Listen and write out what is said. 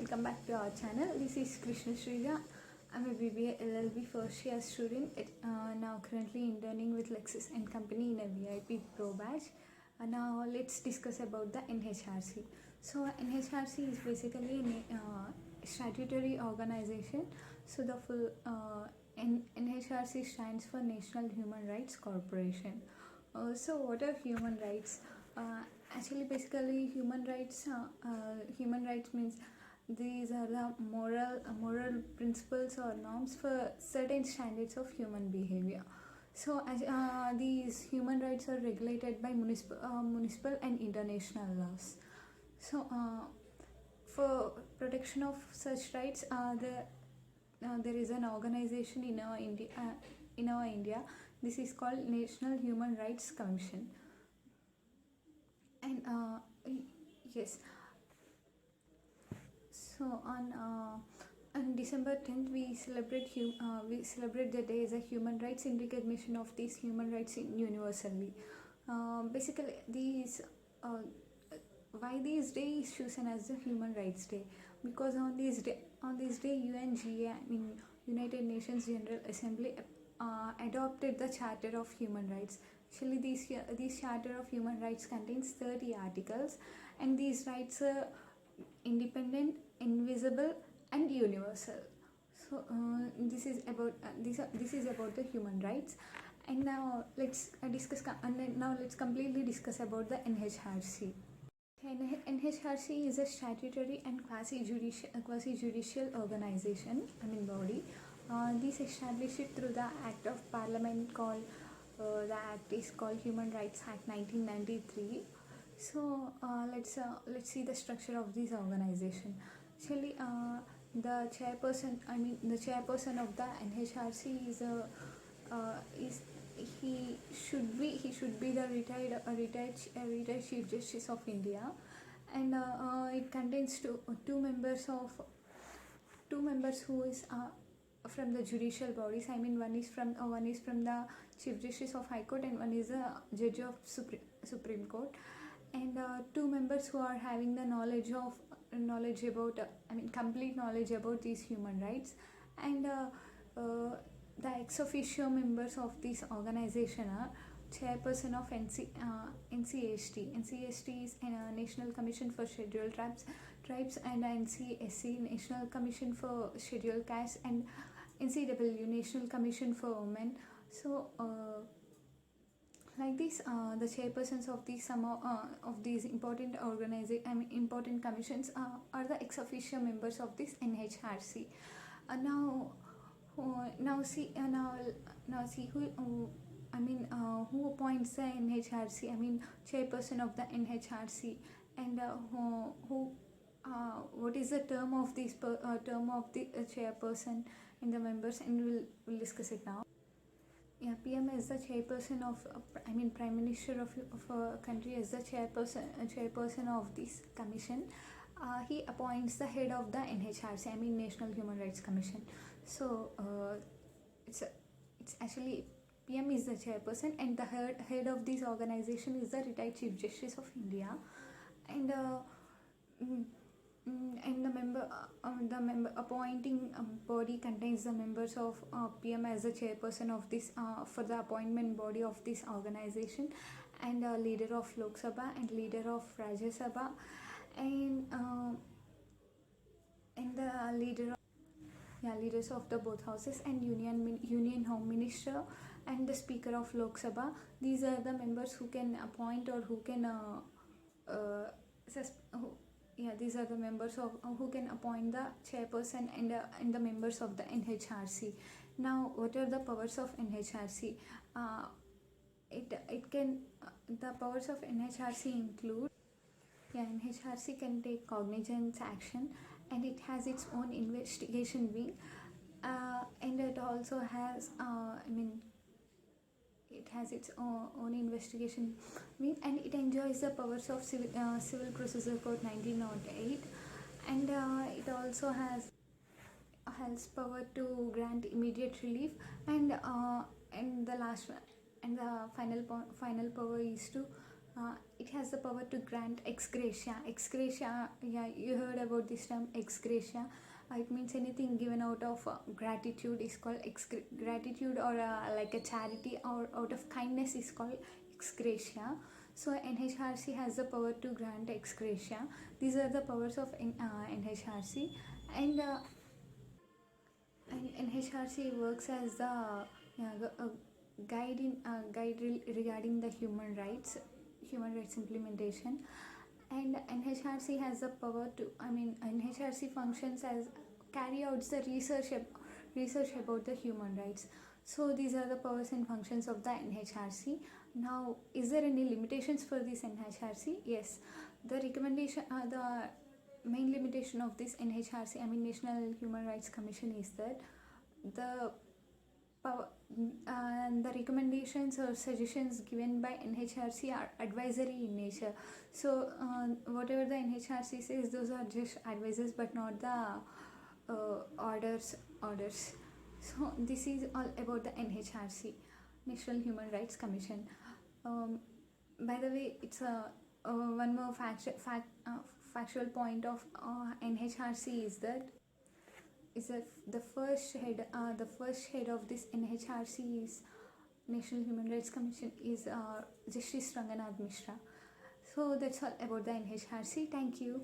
welcome back to our channel. This is Krishna Shrija. I'm a BBA LLB first year student now currently interning with Lexis and Company in a VIP Pro batch. Now let's discuss about the NHRC. So NHRC is basically a statutory organization. So the full NHRC stands for National Human Rights Corporation. So what are human rights? Actually, basically, human rights means these are the moral principles or norms for certain standards of human behavior. So, these human rights are regulated by municipal and international laws. So, for protection of such rights, there is an organization in our India. This is called National Human Rights Commission. And yes, so on December 10th we celebrate the day as a human rights in recognition of these human rights universally. Basically, why this day is chosen as the Human Rights Day? Because on this day UNGA, United Nations General Assembly, adopted the Charter of Human Rights. Actually, this Charter of Human Rights contains 30 articles, and these rights are independent, invisible, and universal. So this is about the human rights. And now let's completely discuss about the NHRC. NHRC is a statutory and quasi-judicial organization, body. This established through the Act of Parliament called the Act is called Human Rights Act 1993. So let's see the structure of this organization. Actually, the chairperson of the NHRC he should be the retired Chief Justice of India, and it contains two members who is from the judicial bodies. One is from the Chief Justice of High Court, and one is a Judge of Supreme Court, and two members who are having the complete knowledge about these human rights, and the ex officio members of this organization are chairperson of NCST. NCST is National Commission for Scheduled Tribes, and NCSC, National Commission for Scheduled Castes, and NCW, National Commission for Women. So like this, the chairpersons of these important important commissions are the ex officio members of this NHRC. Now see who appoints the NHRC? Chairperson of the NHRC, and what is the term of the chairperson and the members, and we'll discuss it now. Yeah, PM is the chairperson of Prime Minister of a country as the chairperson of this commission. He appoints the head of the NHRC, National Human Rights Commission. So it's actually PM is the chairperson, and the head of this organization is the retired Chief Justice of India, and the member appointing body contains the members of PM as the chairperson of this for the appointment body of this organization, and leader of Lok Sabha and leader of Rajya Sabha, and the leaders of the both houses, and Union Home Minister, and the Speaker of Lok Sabha. These are the members who can appoint or who can these are the members who can appoint the chairperson and the members of the NHRC. Now, what are the powers of NHRC? The powers of NHRC include, NHRC can take cognizance action, and it has its own investigation wing, and it also has it has its own investigation wing, and it enjoys the powers of Civil Procedure Code 1908, and it also has power to grant immediate relief, and the final power is to It has the power to grant ex gratia. Ex gratia, yeah, you heard about this term ex gratia. It means anything given out of gratitude is called gratitude, or like a charity or out of kindness is called ex gratia. So NHRC has the power to grant ex gratia. These are the powers of NHRC, and NHRC works as the regarding the human rights implementation. And NHRC has the power to, NHRC functions as carry out the research about the human rights. So these are the powers and functions of the NHRC. Now, is there any limitations for this NHRC? Yes, the recommendation, the main limitation of this NHRC, National Human Rights Commission, is that the power, the recommendations or suggestions given by NHRC are advisory in nature. So whatever the NHRC says, those are just advices, but not the orders. So this is all about the NHRC, National Human Rights Commission. By the way, it's one more factual point of NHRC is that the first head of this NHRC is National Human Rights Commission is Justice Ranganath Mishra. So that's all about the NHRC. Thank you.